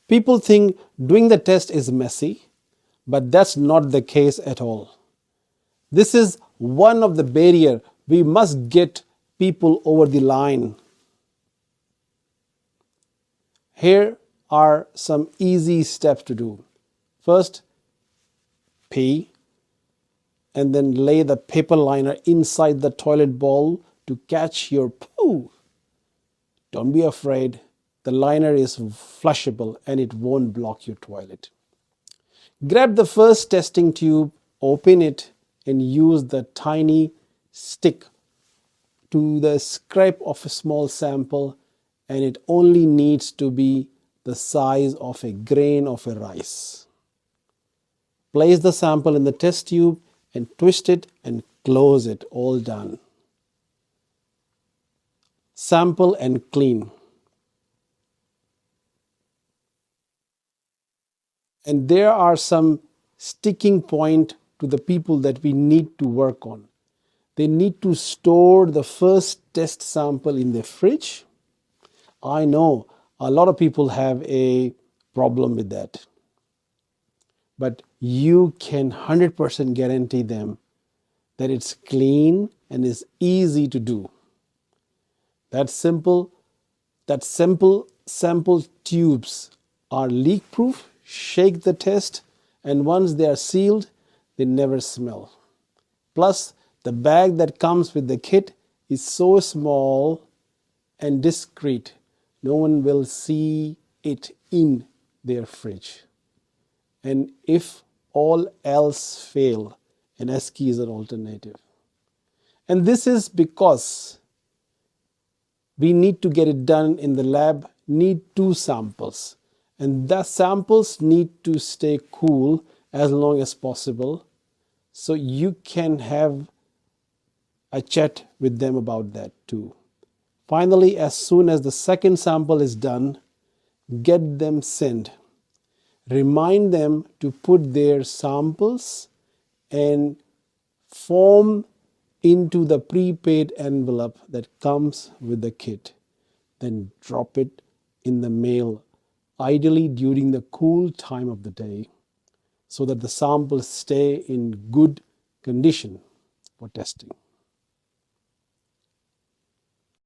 People think doing the test is messy, but that's not the case at all. This is one of the barriers we must get people over the line. Here are some easy steps to do. First, pee and then lay the paper liner inside the toilet bowl to catch your poo. Don't be afraid. The liner is flushable and it won't block your toilet. Grab the first testing tube, open it, and use the tiny stick to the scrape of a small sample, and it only needs to be the size of a grain of a rice. Place the sample in the test tube and twist it and close it. All done. Sample and clean. And there are some sticking point to the people that we need to work on. They need to store the first test sample in the fridge. I know a lot of people have a problem with that. But you can 100% guarantee them that it's clean and is easy to do. That simple sample tubes are leak proof. Shake the test, and once they are sealed, they never smell. Plus, the bag that comes with the kit is so small and discreet, no one will see it in their fridge. And if all else fail, an esky is an alternative. And this is because we need to get it done in the lab, need 2 samples. And the samples need to stay cool as long as possible, so you can have a chat with them about that too. Finally, as soon as the second sample is done, get them sent. Remind them to put their samples and form into the prepaid envelope that comes with the kit. Then drop it in the mail, ideally during the cool time of the day, so that the samples stay in good condition for testing.